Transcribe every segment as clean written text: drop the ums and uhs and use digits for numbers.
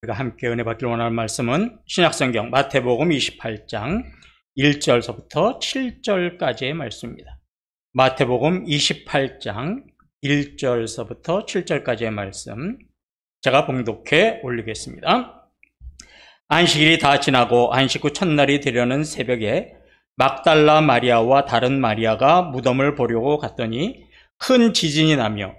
우리가 함께 은혜 받기를 원하는 말씀은 신약성경 마태복음 28장 1절서부터 7절까지의 말씀입니다. 마태복음 28장 1절서부터 7절까지의 말씀 제가 봉독해 올리겠습니다. 안식일이 다 지나고 안식 후 첫날이 되려는 새벽에 막달라 마리아와 다른 마리아가 무덤을 보려고 갔더니 큰 지진이 나며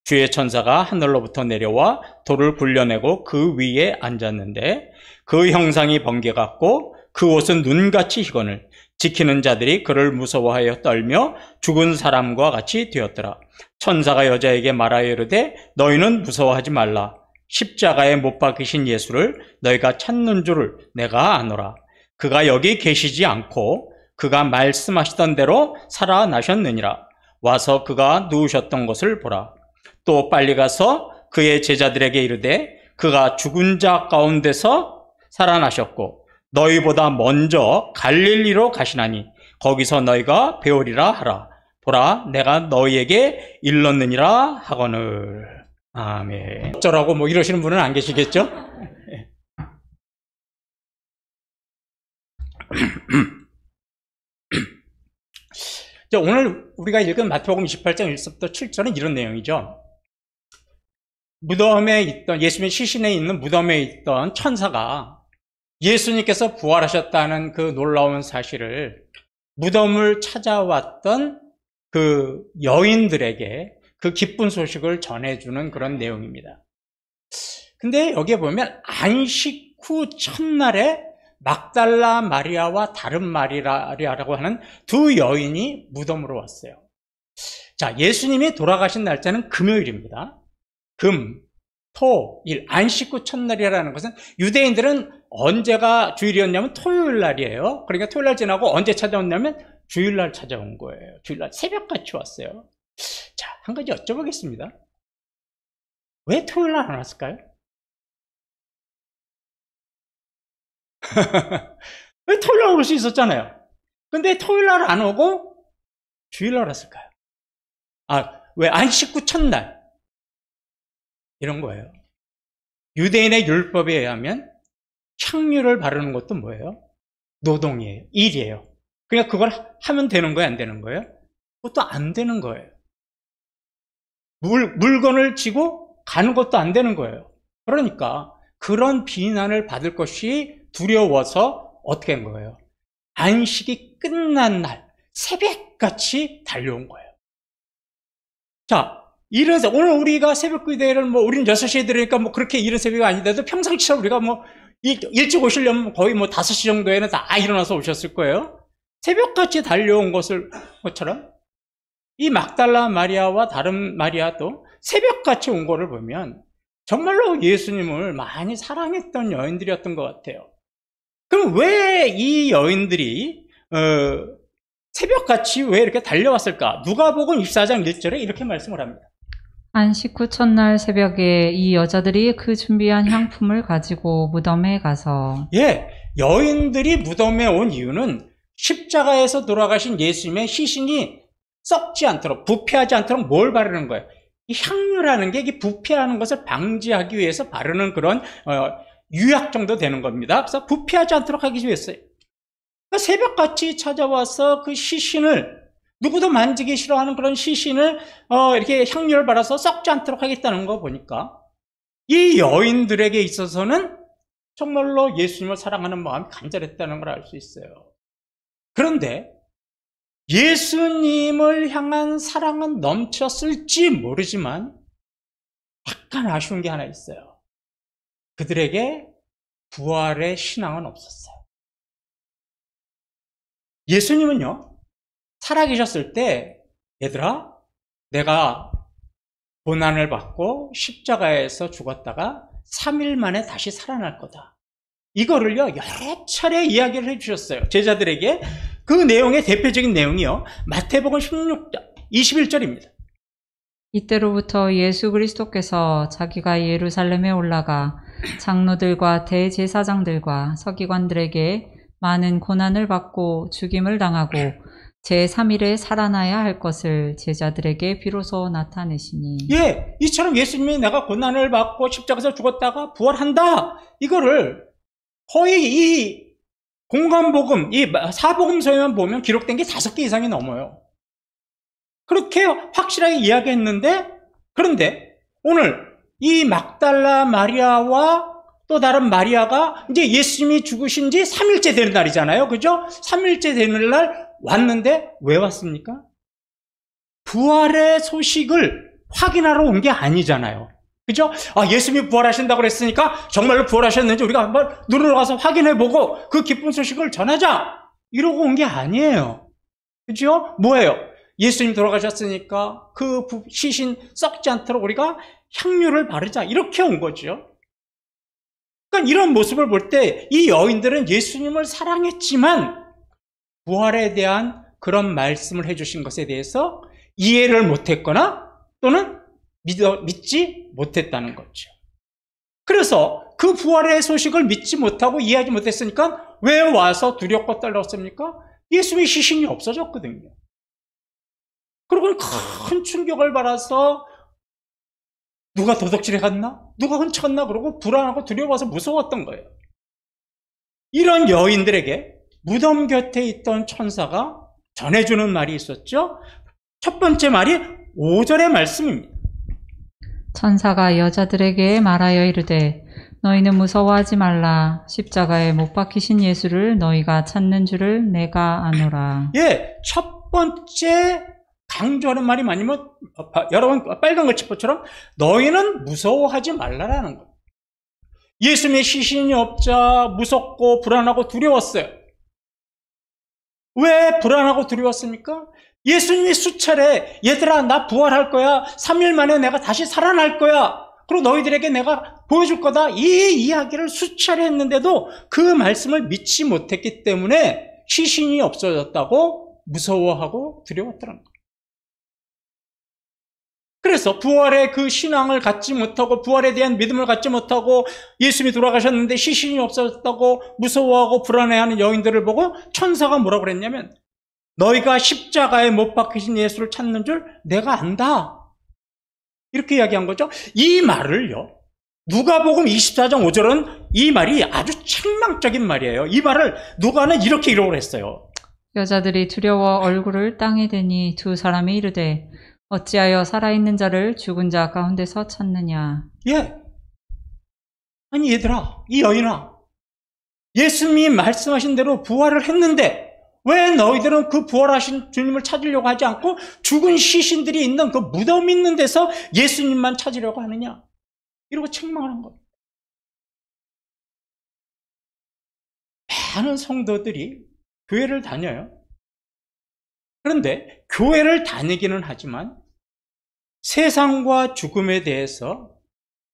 주의 천사가 하늘로부터 내려와 돌을 굴려내고 그 위에 앉았는데 그 형상이 번개 같고 그 옷은 눈같이 희건을 지키는 자들이 그를 무서워하여 떨며 죽은 사람과 같이 되었더라. 천사가 여자에게 말하여 이르되 너희는 무서워하지 말라. 십자가에 못 박히신 예수를 너희가 찾는 줄을 내가 아노라. 그가 여기 계시지 않고 그가 말씀하시던 대로 살아나셨느니라. 와서 그가 누우셨던 것을 보라. 또 빨리 가서 그의 제자들에게 이르되 그가 죽은 자 가운데서 살아나셨고 너희보다 먼저 갈릴리로 가시나니 거기서 너희가 배우리라 하라. 보라, 내가 너희에게 일렀느니라 하거늘. 아멘. 어쩌라고 뭐 이러시는 분은 안 계시겠죠? 오늘 우리가 읽은 마태복음 28장 1절부터 7절은 이런 내용이죠. 무덤에 있던, 예수님의 시신에 있는 무덤에 있던 천사가 예수님께서 부활하셨다는 그 놀라운 사실을 무덤을 찾아왔던 그 여인들에게 그 기쁜 소식을 전해주는 그런 내용입니다. 근데 여기에 보면 안식 후 첫날에 막달라 마리아와 다른 마리아라고 하는 두 여인이 무덤으로 왔어요. 자, 예수님이 돌아가신 날짜는 금요일입니다. 금, 토, 일, 안식 후 첫날이라는 것은 유대인들은 언제가 주일이었냐면 토요일 날이에요. 그러니까 토요일 날 지나고 언제 찾아왔냐면 주일 날 찾아온 거예요. 주일 날 새벽같이 왔어요. 자, 한 가지 여쭤보겠습니다. 왜 토요일 날 안 왔을까요? 왜 토요일 날 올 수 있었잖아요. 근데 토요일 날 안 오고 주일 날 왔을까요? 왜 안식 후 첫날? 이런 거예요. 유대인의 율법에 의하면 향유를 바르는 것도 뭐예요? 노동이에요. 일이에요. 그러니까 그걸 하면 되는 거예요? 안 되는 거예요? 그것도 안 되는 거예요. 물건을 지고 가는 것도 안 되는 거예요. 그러니까 그런 비난을 받을 것이 두려워서 어떻게 한 거예요? 안식이 끝난 날 새벽같이 달려온 거예요. 자, 이래서 오늘 우리가 새벽 기도회를 우리는 6시에 들으니까 그렇게 이른 새벽이 아니더라도 평상시처럼 우리가 일찍 오시려면 거의 5시 정도에는 다 일어나서 오셨을 거예요. 새벽같이 달려온 것처럼 이 막달라 마리아와 다른 마리아도 새벽같이 온 거를 보면 정말로 예수님을 많이 사랑했던 여인들이었던 것 같아요. 그럼 왜 이 여인들이 새벽같이 왜 이렇게 달려왔을까? 누가복음 24장 1절에 이렇게 말씀을 합니다. 안식 후 첫날 새벽에 이 여자들이 그 준비한 향품을 가지고 무덤에 가서 여인들이 무덤에 온 이유는 십자가에서 돌아가신 예수님의 시신이 썩지 않도록, 부패하지 않도록 뭘 바르는 거예요? 이 향유라는 게 이게 부패하는 것을 방지하기 위해서 바르는 그런 유약 정도 되는 겁니다. 그래서 부패하지 않도록 하기 위해서요. 그러니까 새벽같이 찾아와서 그 시신을, 누구도 만지기 싫어하는 그런 시신을 이렇게 향유를 발라서 썩지 않도록 하겠다는 거 보니까 이 여인들에게 있어서는 정말로 예수님을 사랑하는 마음이 간절했다는 걸 알 수 있어요. 그런데 예수님을 향한 사랑은 넘쳤을지 모르지만 약간 아쉬운 게 하나 있어요. 그들에게 부활의 신앙은 없었어요. 예수님은요, 살아계셨을 때 얘들아, 내가 고난을 받고 십자가에서 죽었다가 3일 만에 다시 살아날 거다. 이거를요 여러 차례 이야기를 해주셨어요. 제자들에게. 그 내용의 대표적인 내용이요, 마태복음 16장 21절입니다. 이때로부터 예수 그리스도께서 자기가 예루살렘에 올라가 장로들과 대제사장들과 서기관들에게 많은 고난을 받고 죽임을 당하고 제3일에 살아나야 할 것을 제자들에게 비로소 나타내시니. 예, 이처럼 예수님이 내가 고난을 받고 십자가에서 죽었다가 부활한다. 이거를 거의 이 공관복음, 이 사복음서에만 보면 기록된 게 5개 이상이 넘어요. 그렇게 확실하게 이야기했는데, 그런데 오늘 이 막달라 마리아와 또 다른 마리아가 이제 예수님이 죽으신 지 3일째 되는 날이잖아요. 그죠? 3일째 되는 날 왔는데 왜 왔습니까? 부활의 소식을 확인하러 온 게 아니잖아요. 그죠? 예수님이 부활하신다고 그랬으니까 정말로 부활하셨는지 우리가 한번 눈으로 가서 확인해보고 그 기쁜 소식을 전하자. 이러고 온 게 아니에요. 그죠? 뭐예요? 예수님 돌아가셨으니까 그 시신 썩지 않도록 우리가 향유를 바르자. 이렇게 온 거죠. 그러니까 이런 모습을 볼 때 이 여인들은 예수님을 사랑했지만 부활에 대한 그런 말씀을 해주신 것에 대해서 이해를 못했거나 또는 믿지 못했다는 거죠. 그래서 그 부활의 소식을 믿지 못하고 이해하지 못했으니까 왜 와서 두렵고 떨렸습니까? 예수님의 시신이 없어졌거든요. 그리고 큰 충격을 받아서 누가 도둑질해 갔나? 누가 훔쳤나? 그러고 불안하고 두려워서 무서웠던 거예요. 이런 여인들에게 무덤 곁에 있던 천사가 전해주는 말이 있었죠. 첫 번째 말이 5절의 말씀입니다. 천사가 여자들에게 말하여 이르되 너희는 무서워하지 말라. 십자가에 못 박히신 예수를 너희가 찾는 줄을 내가 아노라. 예, 첫 번째 강조하는 말이 뭐냐면 여러분 빨간 글씨표처럼 너희는 무서워하지 말라라는 거예요. 예수님의 시신이 없자 무섭고 불안하고 두려웠어요. 왜 불안하고 두려웠습니까? 예수님이 수차례 얘들아 나 부활할 거야. 3일 만에 내가 다시 살아날 거야. 그리고 너희들에게 내가 보여줄 거다. 이 이야기를 수차례 했는데도 그 말씀을 믿지 못했기 때문에 시신이 없어졌다고 무서워하고 두려웠다는 거예요. 그래서 부활의 그 신앙을 갖지 못하고 부활에 대한 믿음을 갖지 못하고 예수님이 돌아가셨는데 시신이 없어졌다고 무서워하고 불안해하는 여인들을 보고 천사가 뭐라고 그랬냐면 너희가 십자가에 못 박히신 예수를 찾는 줄 내가 안다. 이렇게 이야기한 거죠. 이 말을요. 누가복음 24장 5절은 이 말이 아주 책망적인 말이에요. 이 말을 누가는 이렇게 기록을 했어요. 여자들이 두려워 얼굴을 땅에 대니 두 사람이 이르되 어찌하여 살아있는 자를 죽은 자 가운데서 찾느냐. 예. 아니 얘들아, 이 여인아, 예수님이 말씀하신 대로 부활을 했는데 왜 너희들은 그 부활하신 주님을 찾으려고 하지 않고 죽은 시신들이 있는 그 무덤 있는 데서 예수님만 찾으려고 하느냐. 이러고 책망을 한 겁니다. 많은 성도들이 교회를 다녀요. 그런데 교회를 다니기는 하지만 세상과 죽음에 대해서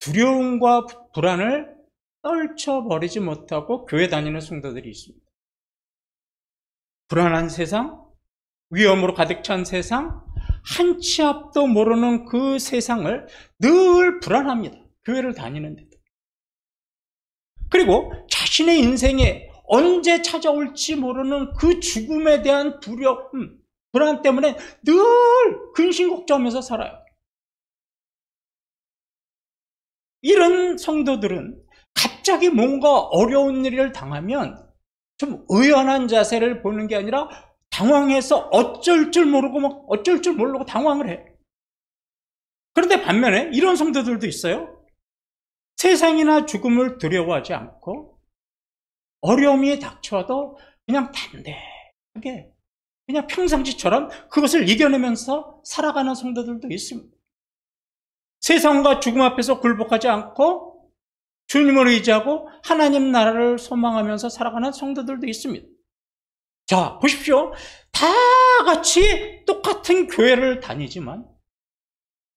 두려움과 불안을 떨쳐버리지 못하고 교회 다니는 성도들이 있습니다. 불안한 세상, 위험으로 가득 찬 세상, 한 치 앞도 모르는 그 세상을 늘 불안합니다. 교회를 다니는데도. 그리고 자신의 인생에 언제 찾아올지 모르는 그 죽음에 대한 두려움, 불안 때문에 늘 근심걱정하면서 살아요. 이런 성도들은 갑자기 뭔가 어려운 일을 당하면 좀 의연한 자세를 보는 게 아니라 당황해서 어쩔 줄 모르고 막 어쩔 줄 모르고 당황을 해. 그런데 반면에 이런 성도들도 있어요. 세상이나 죽음을 두려워하지 않고 어려움이 닥쳐도 그냥 담대하게 그냥 평상시처럼 그것을 이겨내면서 살아가는 성도들도 있습니다. 세상과 죽음 앞에서 굴복하지 않고 주님을 의지하고 하나님 나라를 소망하면서 살아가는 성도들도 있습니다. 자, 보십시오. 다 같이 똑같은 교회를 다니지만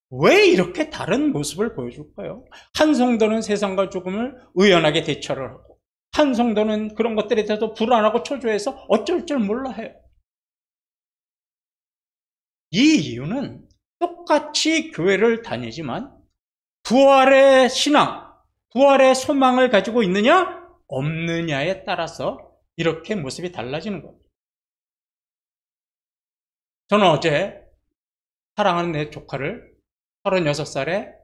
왜 이렇게 다른 모습을 보여줄까요? 한 성도는 세상과 죽음을 의연하게 대처를 하고 한 성도는 그런 것들에 대해서 불안하고 초조해서 어쩔 줄 몰라 해요. 이 이유는 똑같이 교회를 다니지만 부활의 신앙, 부활의 소망을 가지고 있느냐 없느냐에 따라서 이렇게 모습이 달라지는 겁니다. 저는 어제 사랑하는 내 조카를 36살에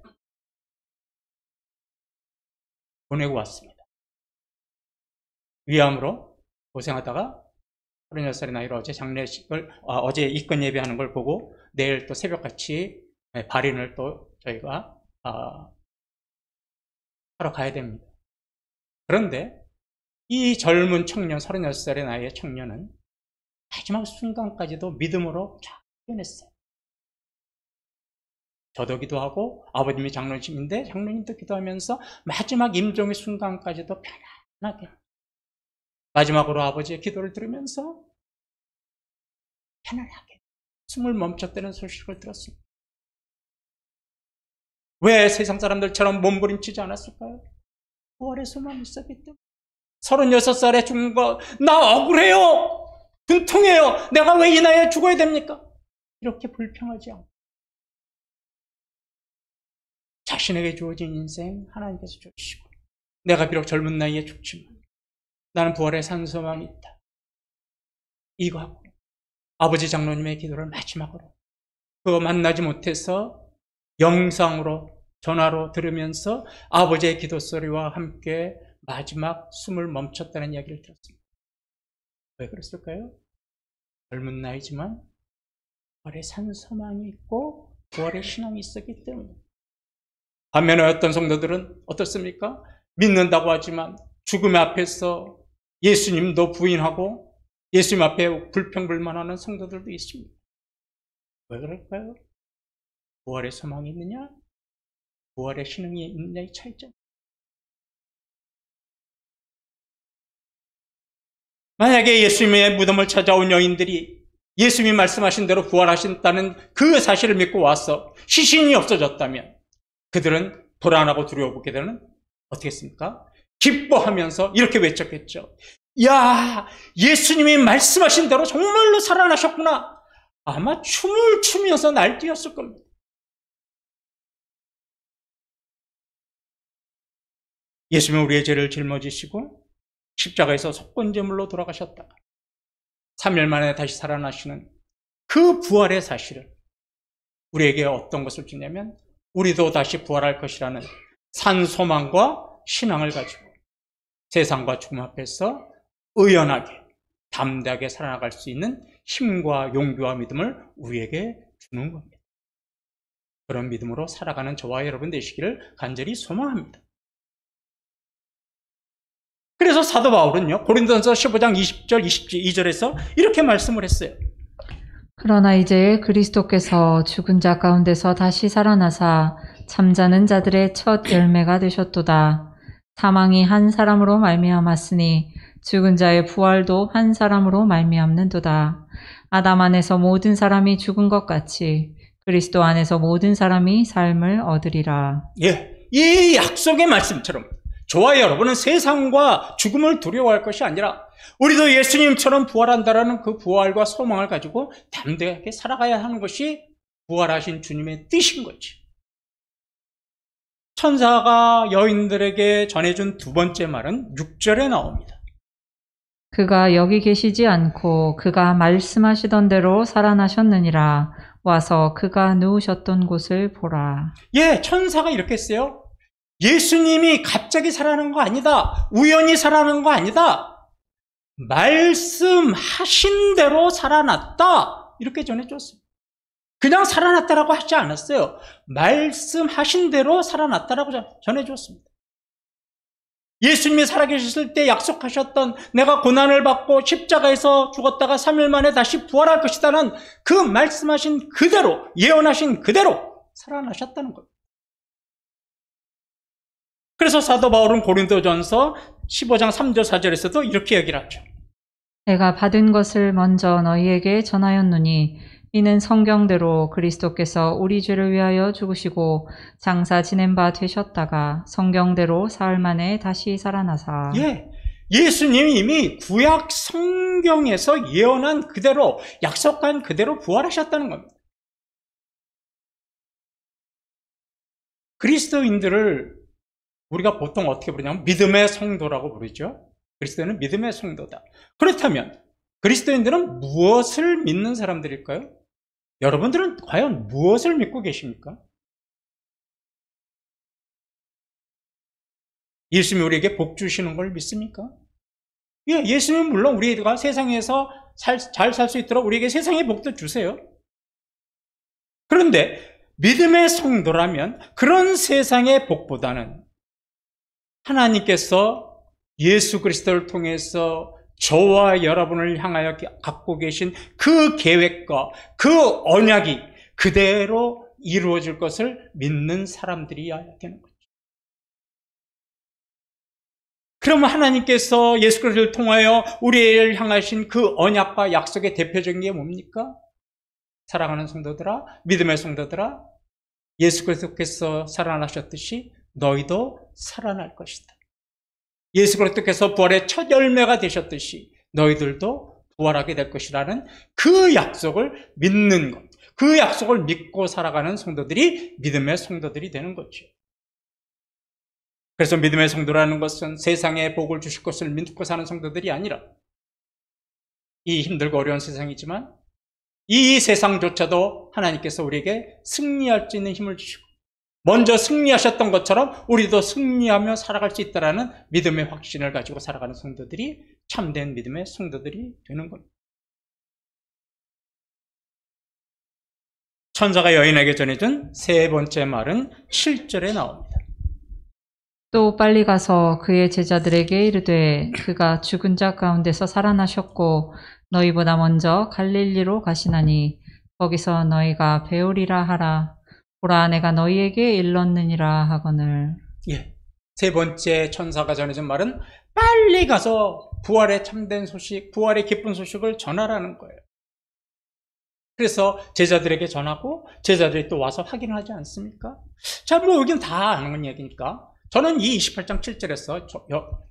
보내고 왔습니다. 위암으로 고생하다가 36살의 나이로 어제 장례식을, 어제 입건 예배하는 걸 보고 내일 또 새벽같이 발인을 또 저희가 하러 가야 됩니다. 그런데 이 젊은 청년, 36살의 나이의 청년은 마지막 순간까지도 믿음으로 쫙 변했어요. 저도 기도하고 아버님이 장로님인데 장로님도 기도하면서 마지막 임종의 순간까지도 편안하게 마지막으로 아버지의 기도를 들으면서 편안하게 숨을 멈췄다는 소식을 들었습니다. 왜 세상 사람들처럼 몸부림치지 않았을까요? 부활의 소망이 있었기 때문에. 36살에 죽은 거, 나 억울해요! 분통해요! 내가 왜 이 나이에 죽어야 됩니까? 이렇게 불평하지 않고 자신에게 주어진 인생 하나님께서 주시고, 내가 비록 젊은 나이에 죽지만 나는 부활의 산 소망이 있다. 이거 하고 아버지 장로님의 기도를 마지막으로 그거 만나지 못해서 영상으로 전화로 들으면서 아버지의 기도 소리와 함께 마지막 숨을 멈췄다는 이야기를 들었습니다. 왜 그랬을까요? 젊은 나이지만 부활의 산 소망이 있고 부활의 신앙이 있었기 때문에. 반면에 어떤 성도들은 어떻습니까? 믿는다고 하지만 죽음 앞에서 예수님도 부인하고 예수님 앞에 불평불만하는 성도들도 있습니다. 왜 그럴까요? 부활의 소망이 있느냐? 부활의 신앙이 있느냐의 차이점. 만약에 예수님의 무덤을 찾아온 여인들이 예수님이 말씀하신 대로 부활하신다는 그 사실을 믿고 와서 시신이 없어졌다면 그들은 불안하고 두려워하게 되는 어떻게 했습니까? 기뻐하면서 이렇게 외쳤겠죠. 야, 예수님이 말씀하신 대로 정말로 살아나셨구나. 아마 춤을 추면서 날뛰었을 겁니다. 예수님은 우리의 죄를 짊어지시고 십자가에서 속건제물로 돌아가셨다가 3일 만에 다시 살아나시는 그 부활의 사실을 우리에게 어떤 것을 주냐면 우리도 다시 부활할 것이라는 산 소망과 신앙을 가지고 세상과 죽음 앞에서 의연하게 담대하게 살아나갈 수 있는 힘과 용기와 믿음을 우리에게 주는 겁니다. 그런 믿음으로 살아가는 저와 여러분 되시기를 간절히 소망합니다. 그래서 사도 바울은요, 고린도전서 15장 20절, 22절에서 이렇게 말씀을 했어요. 그러나 이제 그리스도께서 죽은 자 가운데서 다시 살아나사 잠자는 자들의 첫 열매가 되셨도다. 사망이 한 사람으로 말미암았으니 죽은 자의 부활도 한 사람으로 말미암는도다. 아담 안에서 모든 사람이 죽은 것 같이 그리스도 안에서 모든 사람이 삶을 얻으리라. 예, 이 약속의 말씀처럼 저와 여러분은 세상과 죽음을 두려워할 것이 아니라 우리도 예수님처럼 부활한다라는 그 부활과 소망을 가지고 담대하게 살아가야 하는 것이 부활하신 주님의 뜻인 거지. 천사가 여인들에게 전해준 두 번째 말은 6절에 나옵니다. 그가 여기 계시지 않고 그가 말씀하시던 대로 살아나셨느니라. 와서 그가 누우셨던 곳을 보라. 예, 천사가 이렇게 했어요. 예수님이 갑자기 살아난 거 아니다. 우연히 살아난 거 아니다. 말씀하신 대로 살아났다. 이렇게 전해줬습니다. 그냥 살아났다라고 하지 않았어요. 말씀하신 대로 살아났다라고 전해줬습니다. 예수님이 살아계셨을 때 약속하셨던 내가 고난을 받고 십자가에서 죽었다가 3일 만에 다시 부활할 것이다는 그 말씀하신 그대로, 예언하신 그대로 살아나셨다는 겁니다. 그래서 사도 바울은 고린도전서 15장 3절 4절에서도 이렇게 얘기를 하죠. 내가 받은 것을 먼저 너희에게 전하였노니 이는 성경대로 그리스도께서 우리 죄를 위하여 죽으시고 장사 지낸 바 되셨다가 성경대로 사흘 만에 다시 살아나사. 예, 예수님이 이미 구약 성경에서 예언한 그대로, 약속한 그대로 부활하셨다는 겁니다. 그리스도인들을 우리가 보통 어떻게 부르냐면 믿음의 성도라고 부르죠. 그리스도는 믿음의 성도다. 그렇다면 그리스도인들은 무엇을 믿는 사람들일까요? 여러분들은 과연 무엇을 믿고 계십니까? 예수님이 우리에게 복 주시는 걸 믿습니까? 예, 예수님은 물론 우리가 세상에서 잘 살 수 있도록 우리에게 세상의 복도 주세요. 그런데 믿음의 성도라면 그런 세상의 복보다는 하나님께서 예수 그리스도를 통해서 저와 여러분을 향하여 갖고 계신 그 계획과 그 언약이 그대로 이루어질 것을 믿는 사람들이어야 되는 거죠. 그러면 하나님께서 예수 그리스도를 통하여 우리를 향하신 그 언약과 약속의 대표적인 게 뭡니까? 사랑하는 성도들아, 믿음의 성도들아, 예수 그리스도께서 살아나셨듯이 너희도 살아날 것이다. 예수 그리스도께서 부활의 첫 열매가 되셨듯이 너희들도 부활하게 될 것이라는 그 약속을 믿는 것, 그 약속을 믿고 살아가는 성도들이 믿음의 성도들이 되는 거죠. 그래서 믿음의 성도라는 것은 세상에 복을 주실 것을 믿고 사는 성도들이 아니라 이 힘들고 어려운 세상이지만 이 세상조차도 하나님께서 우리에게 승리할 수 있는 힘을 주시고 먼저 승리하셨던 것처럼 우리도 승리하며 살아갈 수 있다는 믿음의 확신을 가지고 살아가는 성도들이 참된 믿음의 성도들이 되는 겁니다. 천사가 여인에게 전해준 세 번째 말은 7절에 나옵니다. 또 빨리 가서 그의 제자들에게 이르되 그가 죽은 자 가운데서 살아나셨고 너희보다 먼저 갈릴리로 가시나니 거기서 너희가 배우리라 하라. 보라 내가 너희에게 일렀느니라 하거늘. 예, 세 번째 천사가 전해준 말은 빨리 가서 부활의 참된 소식, 부활의 기쁜 소식을 전하라는 거예요. 그래서 제자들에게 전하고 제자들이 또 와서 확인을 하지 않습니까? 자, 뭐 여기는 다 아는 얘기니까 저는 이 28장 7절에서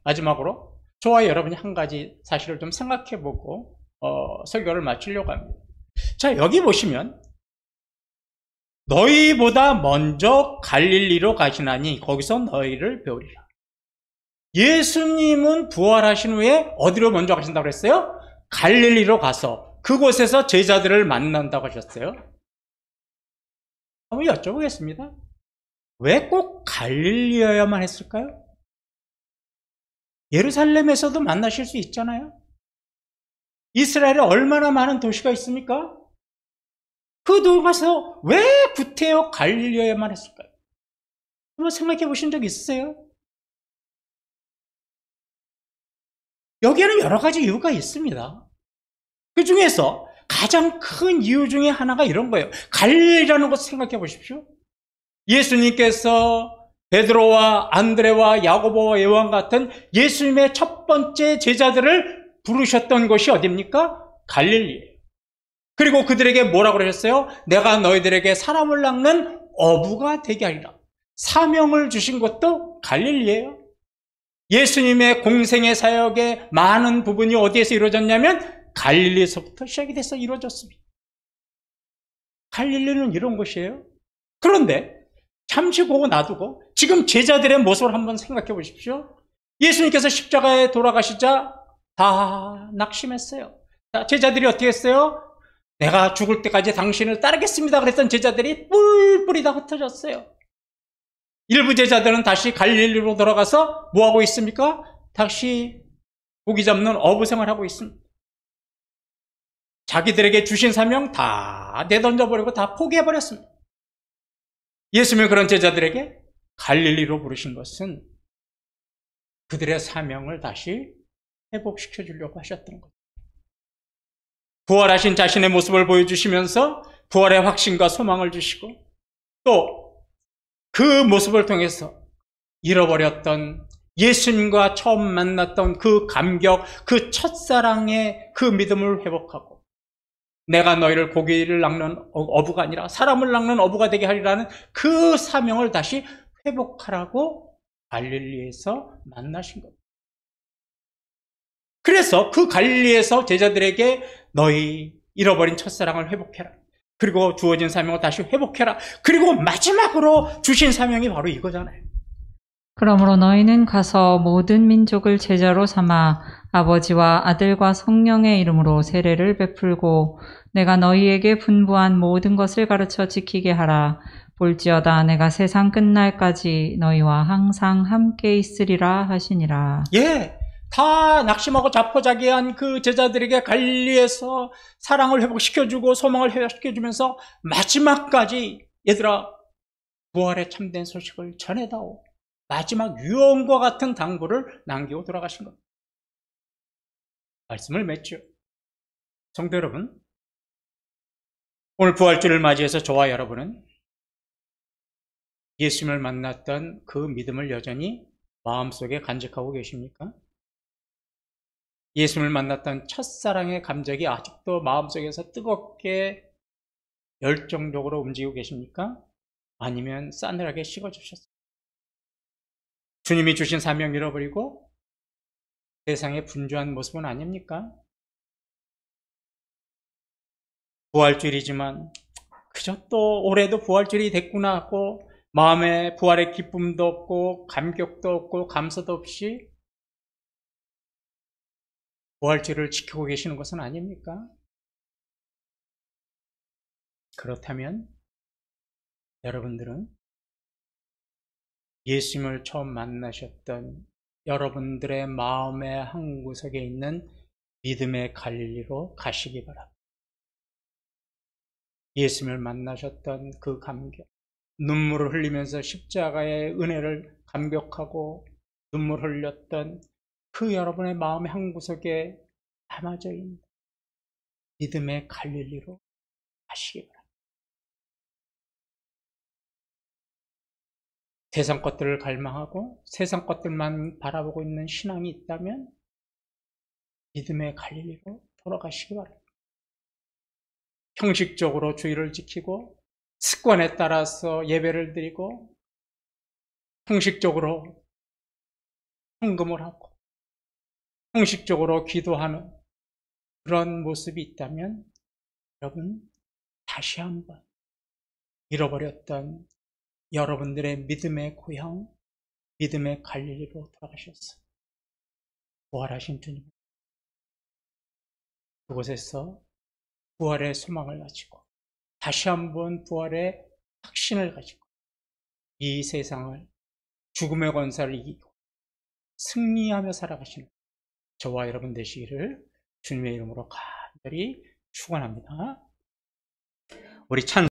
마지막으로 저와 여러분이 한 가지 사실을 좀 생각해보고 설교를 마치려고 합니다. 자, 여기 보시면 너희보다 먼저 갈릴리로 가시나니 거기서 너희를 배우리라. 예수님은 부활하신 후에 어디로 먼저 가신다고 그랬어요? 갈릴리로 가서 그곳에서 제자들을 만난다고 하셨어요. 한번 여쭤보겠습니다. 왜 꼭 갈릴리여야만 했을까요? 예루살렘에서도 만나실 수 있잖아요. 이스라엘에 얼마나 많은 도시가 있습니까? 그 도시에서 왜 구태여 갈릴리여야만 했을까요? 한번 생각해 보신 적 있으세요? 여기에는 여러 가지 이유가 있습니다. 그 중에서 가장 큰 이유 중에 하나가 이런 거예요. 갈릴리라는 것을 생각해 보십시오. 예수님께서 베드로와 안드레와 야고보와 요한 같은 예수님의 첫 번째 제자들을 부르셨던 곳이 어디입니까? 갈릴리예요. 그리고 그들에게 뭐라고 그러셨어요? 내가 너희들에게 사람을 낚는 어부가 되게 하리라. 사명을 주신 것도 갈릴리예요. 예수님의 공생의 사역의 많은 부분이 어디에서 이루어졌냐면 갈릴리에서부터 시작이 돼서 이루어졌습니다. 갈릴리는 이런 곳이에요. 그런데 잠시 보고 놔두고 지금 제자들의 모습을 한번 생각해 보십시오. 예수님께서 십자가에 돌아가시자 다 낙심했어요. 제자들이 어떻게 했어요? 내가 죽을 때까지 당신을 따르겠습니다 그랬던 제자들이 뿔뿔이 다 흩어졌어요. 일부 제자들은 다시 갈릴리로 돌아가서 뭐하고 있습니까? 다시 고기 잡는 어부 생활하고 있습니다. 자기들에게 주신 사명 다 내던져버리고 다 포기해버렸습니다. 예수님은 그런 제자들에게 갈릴리로 부르신 것은 그들의 사명을 다시 회복시켜 주려고 하셨던 거예요. 부활하신 자신의 모습을 보여주시면서 부활의 확신과 소망을 주시고 또 그 모습을 통해서 잃어버렸던 예수님과 처음 만났던 그 감격, 그 첫사랑의 그 믿음을 회복하고 내가 너희를 고기를 낚는 어부가 아니라 사람을 낚는 어부가 되게 하리라는 그 사명을 다시 회복하라고 갈릴리에서 만나신 겁니다. 그래서 그 갈릴리에서 제자들에게 너희 잃어버린 첫사랑을 회복해라. 그리고 주어진 사명을 다시 회복해라. 그리고 마지막으로 주신 사명이 바로 이거잖아요. 그러므로 너희는 가서 모든 민족을 제자로 삼아 아버지와 아들과 성령의 이름으로 세례를 베풀고 내가 너희에게 분부한 모든 것을 가르쳐 지키게 하라. 볼지어다 내가 세상 끝날까지 너희와 항상 함께 있으리라 하시니라. 예, 다 낙심하고 자포자기한 그 제자들에게 갈릴리에서 사랑을 회복시켜주고 소망을 회복시켜주면서 마지막까지 얘들아 부활의 참된 소식을 전해다오. 마지막 유언과 같은 당부를 남기고 돌아가신 겁니다. 말씀을 맺죠. 성도 여러분, 오늘 부활주를 맞이해서 저와 여러분은 예수님을 만났던 그 믿음을 여전히 마음속에 간직하고 계십니까? 예수님을 만났던 첫사랑의 감정이 아직도 마음속에서 뜨겁게 열정적으로 움직이고 계십니까? 아니면 싸늘하게 식어주셨습니까? 주님이 주신 사명 잃어버리고 세상에 분주한 모습은 아닙니까? 부활주일이지만 그저 또 올해도 부활주일이 됐구나 하고 마음에 부활의 기쁨도 없고 감격도 없고 감사도 없이 부활주일을 지키고 계시는 것은 아닙니까? 그렇다면 여러분들은 예수님을 처음 만나셨던 여러분들의 마음의 한구석에 있는 믿음의 갈릴리로 가시기 바랍니다. 예수님을 만나셨던 그 감격, 눈물을 흘리면서 십자가의 은혜를 감격하고 눈물 흘렸던 그 여러분의 마음의 한구석에 담아져 있는 믿음의 갈릴리로 가시기 바랍니다. 세상 것들을 갈망하고 세상 것들만 바라보고 있는 신앙이 있다면 믿음의 갈릴리로 돌아가시기 바랍니다. 형식적으로 주의를 지키고 습관에 따라서 예배를 드리고 형식적으로 헌금을 하고 형식적으로 기도하는 그런 모습이 있다면 여러분 다시 한번 잃어버렸던 여러분들의 믿음의 고향, 믿음의 갈릴리로 돌아가셨어요. 부활하신 주님, 그곳에서 부활의 소망을 가지고 다시 한번 부활의 확신을 가지고 이 세상을 죽음의 권세를 이기고 승리하며 살아가시는 저와 여러분 되시기를 주님의 이름으로 간절히 축원합니다. 우리 찬